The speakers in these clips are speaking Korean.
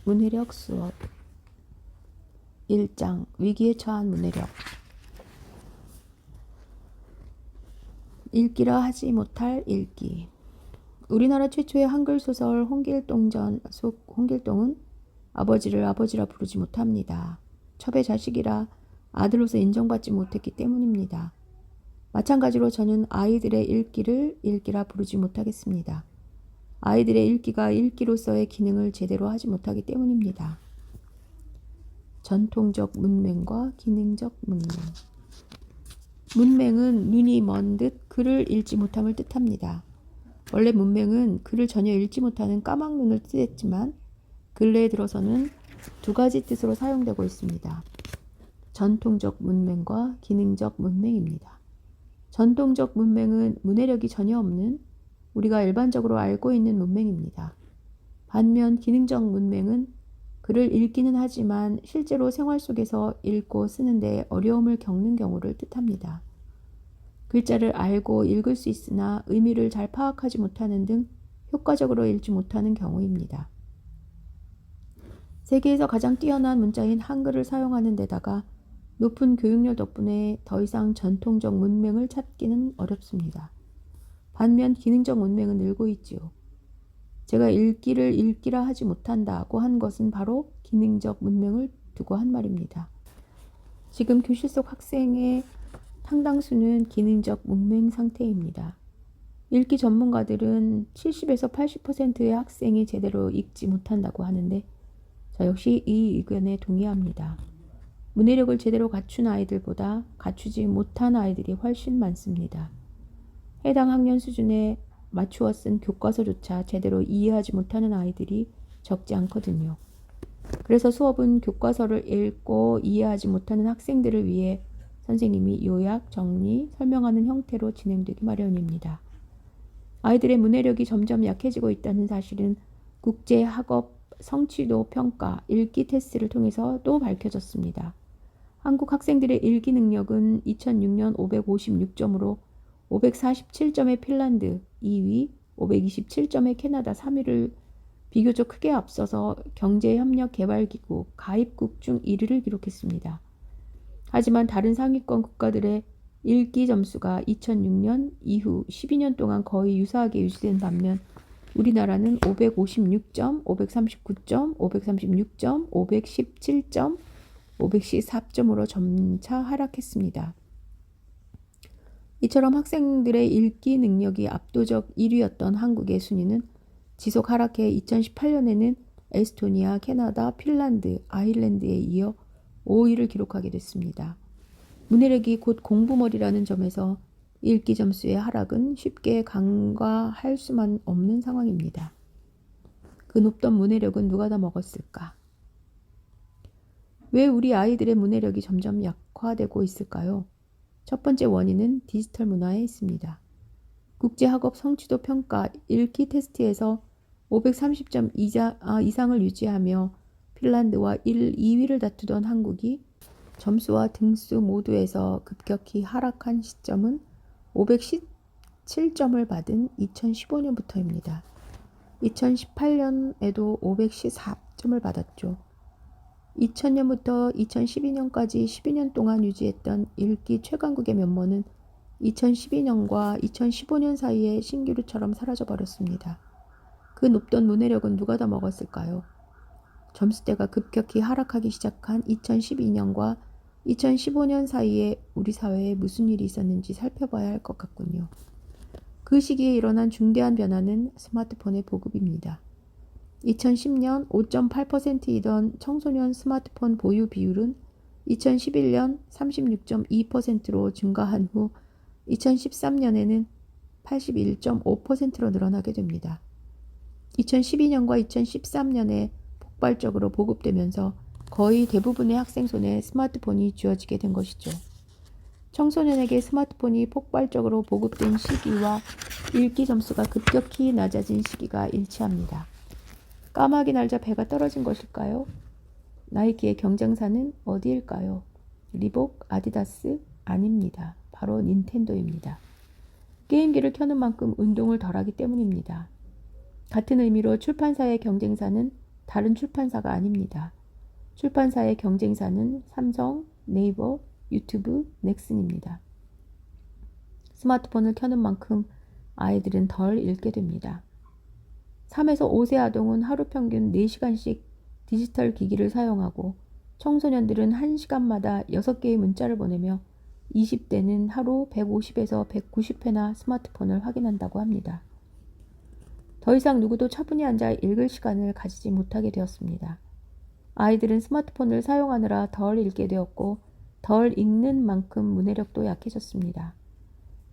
문해력 수업 1장 위기에 처한 문해력. 읽기라 하지 못할 읽기. 우리나라 최초의 한글 소설 홍길동전 속 홍길동은 아버지를 아버지라 부르지 못합니다. 첩의 자식이라 아들로서 인정받지 못했기 때문입니다. 마찬가지로 저는 아이들의 읽기를 읽기라 부르지 못하겠습니다. 아이들의 읽기가 읽기로서의 기능을 제대로 하지 못하기 때문입니다. 전통적 문맹과 기능적 문맹. 문맹은 눈이 먼 듯 글을 읽지 못함을 뜻합니다. 원래 문맹은 글을 전혀 읽지 못하는 까막눈을 뜻했지만 근래에 들어서는 두 가지 뜻으로 사용되고 있습니다. 전통적 문맹과 기능적 문맹입니다. 전통적 문맹은 문해력이 전혀 없는 우리가 일반적으로 알고 있는 문맹입니다. 반면 기능적 문맹은 글을 읽기는 하지만 실제로 생활 속에서 읽고 쓰는데 어려움을 겪는 경우를 뜻합니다. 글자를 알고 읽을 수 있으나 의미를 잘 파악하지 못하는 등 효과적으로 읽지 못하는 경우입니다. 세계에서 가장 뛰어난 문자인 한글을 사용하는 데다가 높은 교육열 덕분에 더 이상 전통적 문맹을 찾기는 어렵습니다. 반면 기능적 문맹은 늘고 있지요. 제가 읽기를 읽기라 하지 못한다고 한 것은 바로 기능적 문맹을 두고 한 말입니다. 지금 교실 속 학생의 상당수는 기능적 문맹 상태입니다. 읽기 전문가들은 70에서 80%의 학생이 제대로 읽지 못한다고 하는데 저 역시 이 의견에 동의합니다. 문해력을 제대로 갖춘 아이들보다 갖추지 못한 아이들이 훨씬 많습니다. 해당 학년 수준에 맞추어 쓴 교과서조차 제대로 이해하지 못하는 아이들이 적지 않거든요. 그래서 수업은 교과서를 읽고 이해하지 못하는 학생들을 위해 선생님이 요약, 정리, 설명하는 형태로 진행되기 마련입니다. 아이들의 문해력이 점점 약해지고 있다는 사실은 국제학업 성취도 평가 읽기 테스트를 통해서 또 밝혀졌습니다. 한국 학생들의 읽기 능력은 2006년 556점으로 547점의 핀란드 2위, 527점의 캐나다 3위를 비교적 크게 앞서서 경제협력개발기구 가입국 중 1위를 기록했습니다. 하지만 다른 상위권 국가들의 읽기 점수가 2006년 이후 12년 동안 거의 유사하게 유지된 반면 우리나라는 556점, 539점, 536점, 517점, 514점으로 점차 하락했습니다. 이처럼 학생들의 읽기 능력이 압도적 1위였던 한국의 순위는 지속 하락해 2018년에는 에스토니아, 캐나다, 핀란드, 아일랜드에 이어 5위를 기록하게 됐습니다. 문해력이 곧 공부머리라는 점에서 읽기 점수의 하락은 쉽게 간과할 수만 없는 상황입니다. 그 높던 문해력은 누가 다 먹었을까? 왜 우리 아이들의 문해력이 점점 약화되고 있을까요? 첫 번째 원인은 디지털 문화에 있습니다. 국제학업 성취도 평가 읽기 테스트에서 530점 이상을 유지하며 핀란드와 1, 2위를 다투던 한국이 점수와 등수 모두에서 급격히 하락한 시점은 517점을 받은 2015년부터입니다. 2018년에도 514점을 받았죠. 2000년부터 2012년까지 12년 동안 유지했던 읽기 최강국의 면모는 2012년과 2015년 사이에 신기루처럼 사라져버렸습니다. 그 높던 문해력은 누가 다 먹었을까요? 점수대가 급격히 하락하기 시작한 2012년과 2015년 사이에 우리 사회에 무슨 일이 있었는지 살펴봐야 할 것 같군요. 그 시기에 일어난 중대한 변화는 스마트폰의 보급입니다. 2010년 5.8%이던 청소년 스마트폰 보유 비율은 2011년 36.2%로 증가한 후 2013년에는 81.5%로 늘어나게 됩니다. 2012년과 2013년에 폭발적으로 보급되면서 거의 대부분의 학생 손에 스마트폰이 쥐어지게 된 것이죠. 청소년에게 스마트폰이 폭발적으로 보급된 시기와 읽기 점수가 급격히 낮아진 시기가 일치합니다. 까마귀 날자 배가 떨어진 것일까요? 나이키의 경쟁사는 어디일까요? 리복, 아디다스? 아닙니다. 바로 닌텐도입니다. 게임기를 켜는 만큼 운동을 덜하기 때문입니다. 같은 의미로 출판사의 경쟁사는 다른 출판사가 아닙니다. 출판사의 경쟁사는 삼성, 네이버, 유튜브, 넥슨입니다. 스마트폰을 켜는 만큼 아이들은 덜 읽게 됩니다. 3에서 5세 아동은 하루 평균 4시간씩 디지털 기기를 사용하고 청소년들은 1시간마다 6개의 문자를 보내며 20대는 하루 150에서 190회나 스마트폰을 확인한다고 합니다. 더 이상 누구도 차분히 앉아 읽을 시간을 가지지 못하게 되었습니다. 아이들은 스마트폰을 사용하느라 덜 읽게 되었고 덜 읽는 만큼 문해력도 약해졌습니다.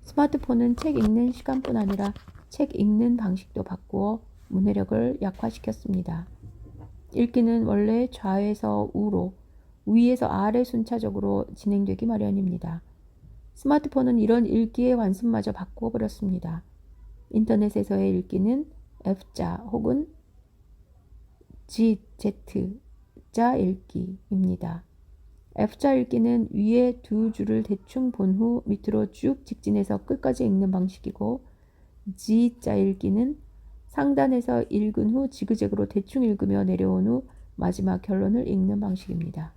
스마트폰은 책 읽는 시간뿐 아니라 책 읽는 방식도 바꾸어 문해력을 약화시켰습니다. 읽기는 원래 좌에서 우로, 위에서 아래 순차적으로 진행되기 마련입니다. 스마트폰은 이런 읽기의 관습마저 바꾸어 버렸습니다. 인터넷에서의 읽기는 F자 혹은 Z자 읽기입니다. F자 읽기는 위에 두 줄을 대충 본 후 밑으로 쭉 직진해서 끝까지 읽는 방식이고, Z자 읽기는 상단에서 읽은 후 지그재그로 대충 읽으며 내려온 후 마지막 결론을 읽는 방식입니다.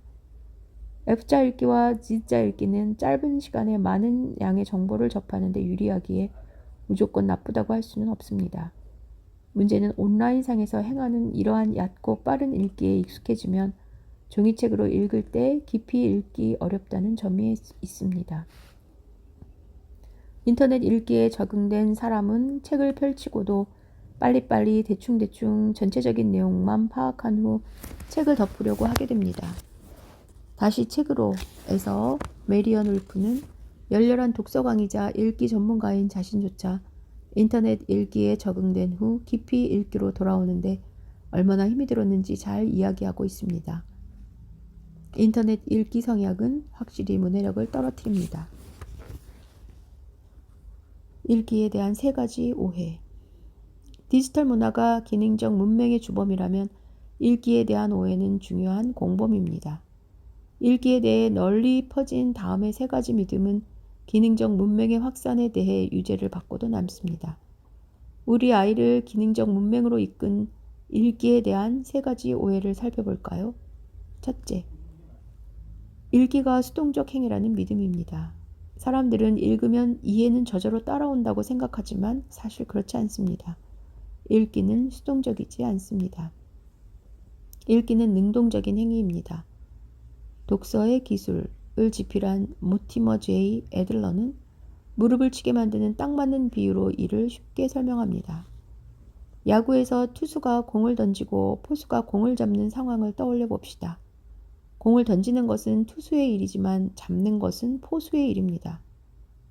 F자 읽기와 Z자 읽기는 짧은 시간에 많은 양의 정보를 접하는 데 유리하기에 무조건 나쁘다고 할 수는 없습니다. 문제는 온라인상에서 행하는 이러한 얕고 빠른 읽기에 익숙해지면 종이책으로 읽을 때 깊이 읽기 어렵다는 점이 있습니다. 인터넷 읽기에 적응된 사람은 책을 펼치고도 빨리빨리 대충대충 전체적인 내용만 파악한 후 책을 덮으려고 하게 됩니다. 다시 책으로에서 메리언 울프는 열렬한 독서광이자 읽기 전문가인 자신조차 인터넷 읽기에 적응된 후 깊이 읽기로 돌아오는데 얼마나 힘이 들었는지 잘 이야기하고 있습니다. 인터넷 읽기 성약은 확실히 문해력을 떨어뜨립니다. 읽기에 대한 3가지 오해. 디지털 문화가 기능적 문맹의 주범이라면 읽기에 대한 오해는 중요한 공범입니다. 읽기에 대해 널리 퍼진 다음의 3가지 믿음은 기능적 문맹의 확산에 대해 유죄를 받고도 남습니다. 우리 아이를 기능적 문맹으로 이끈 읽기에 대한 3가지 오해를 살펴볼까요? 첫째, 읽기가 수동적 행위라는 믿음입니다. 사람들은 읽으면 이해는 저절로 따라온다고 생각하지만 사실 그렇지 않습니다. 읽기는 수동적이지 않습니다. 읽기는 능동적인 행위입니다. 독서의 기술을 집필한 모티머 J. 애들러는 무릎을 치게 만드는 딱 맞는 비유로 이를 쉽게 설명합니다. 야구에서 투수가 공을 던지고 포수가 공을 잡는 상황을 떠올려 봅시다. 공을 던지는 것은 투수의 일이지만 잡는 것은 포수의 일입니다.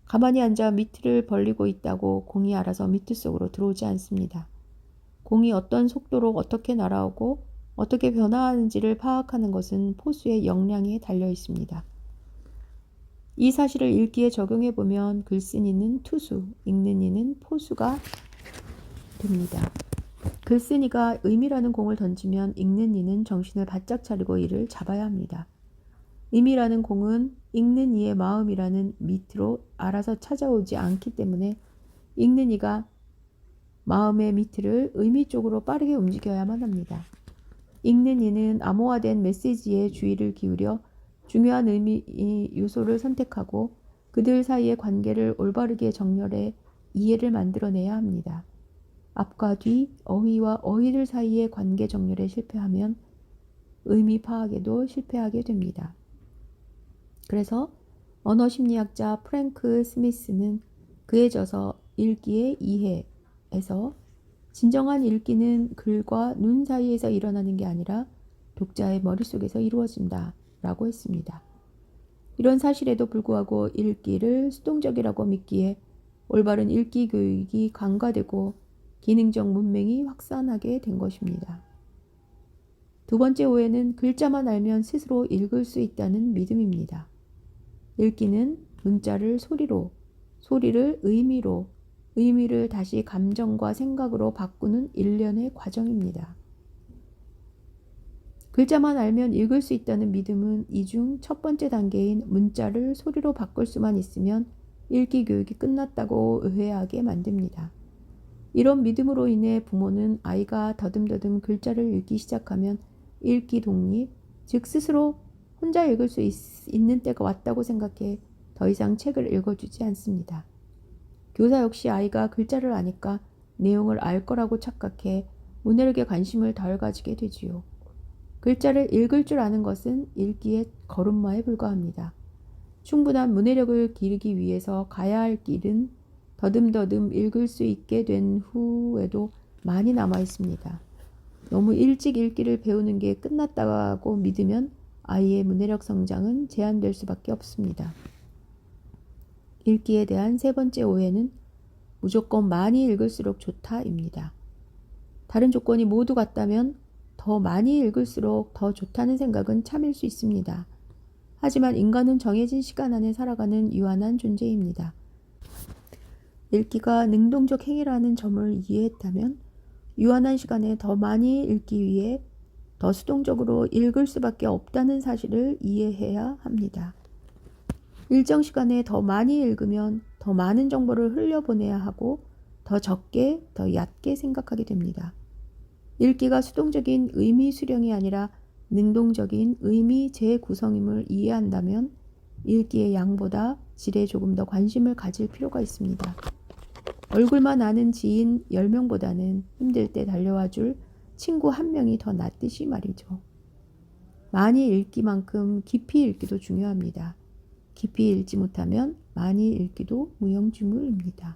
가만히 앉아 미트를 벌리고 있다고 공이 알아서 미트 속으로 들어오지 않습니다. 공이 어떤 속도로 어떻게 날아오고 어떻게 변화하는지를 파악하는 것은 포수의 역량에 달려 있습니다. 이 사실을 읽기에 적용해 보면 글쓴 이는 투수, 읽는 이는 포수가 됩니다. 글쓴 이가 의미라는 공을 던지면 읽는 이는 정신을 바짝 차리고 이를 잡아야 합니다. 의미라는 공은 읽는 이의 마음이라는 밑으로 알아서 찾아오지 않기 때문에 읽는 이가 마음의 밑을 의미 쪽으로 빠르게 움직여야만 합니다. 읽는 이는 암호화된 메시지에 주의를 기울여 중요한 의미 요소를 선택하고 그들 사이의 관계를 올바르게 정렬해 이해를 만들어내야 합니다. 앞과 뒤, 어휘와 어휘들 사이의 관계 정렬에 실패하면 의미 파악에도 실패하게 됩니다. 그래서 언어심리학자 프랭크 스미스는 그에 져서 읽기의 이해에서 진정한 읽기는 글과 눈 사이에서 일어나는 게 아니라 독자의 머릿속에서 이루어진다 라고 했습니다. 이런 사실에도 불구하고 읽기를 수동적이라고 믿기에 올바른 읽기 교육이 간과되고 기능적 문맹이 확산하게 된 것입니다. 두 번째 오해는 글자만 알면 스스로 읽을 수 있다는 믿음입니다. 읽기는 문자를 소리로, 소리를 의미로, 의미를 다시 감정과 생각으로 바꾸는 일련의 과정입니다. 글자만 알면 읽을 수 있다는 믿음은 이 중 첫 번째 단계인 문자를 소리로 바꿀 수만 있으면 읽기 교육이 끝났다고 의뢰하게 만듭니다. 이런 믿음으로 인해 부모는 아이가 더듬더듬 글자를 읽기 시작하면 읽기 독립, 즉 스스로 혼자 읽을 수 있는 때가 왔다고 생각해 더 이상 책을 읽어주지 않습니다. 교사 역시 아이가 글자를 아니까 내용을 알 거라고 착각해 문해력에 관심을 덜 가지게 되지요. 글자를 읽을 줄 아는 것은 읽기의 걸음마에 불과합니다. 충분한 문해력을 기르기 위해서 가야 할 길은 더듬더듬 읽을 수 있게 된 후에도 많이 남아 있습니다. 너무 일찍 읽기를 배우는 게 끝났다고 믿으면 아이의 문해력 성장은 제한될 수밖에 없습니다. 읽기에 대한 세 번째 오해는 무조건 많이 읽을수록 좋다입니다. 다른 조건이 모두 같다면 더 많이 읽을수록 더 좋다는 생각은 참을 수 있습니다. 하지만 인간은 정해진 시간 안에 살아가는 유한한 존재입니다. 읽기가 능동적 행위라는 점을 이해했다면 유한한 시간에 더 많이 읽기 위해 더 수동적으로 읽을 수밖에 없다는 사실을 이해해야 합니다. 일정 시간에 더 많이 읽으면 더 많은 정보를 흘려보내야 하고 더 적게, 더 얕게 생각하게 됩니다. 읽기가 수동적인 의미 수령이 아니라 능동적인 의미 재구성임을 이해한다면 읽기의 양보다 질에 조금 더 관심을 가질 필요가 있습니다. 얼굴만 아는 지인 10명보다는 힘들 때 달려와 줄 친구 1명이 더 낫듯이 말이죠. 많이 읽기만큼 깊이 읽기도 중요합니다. 깊이 읽지 못하면 많이 읽기도 무용지물입니다.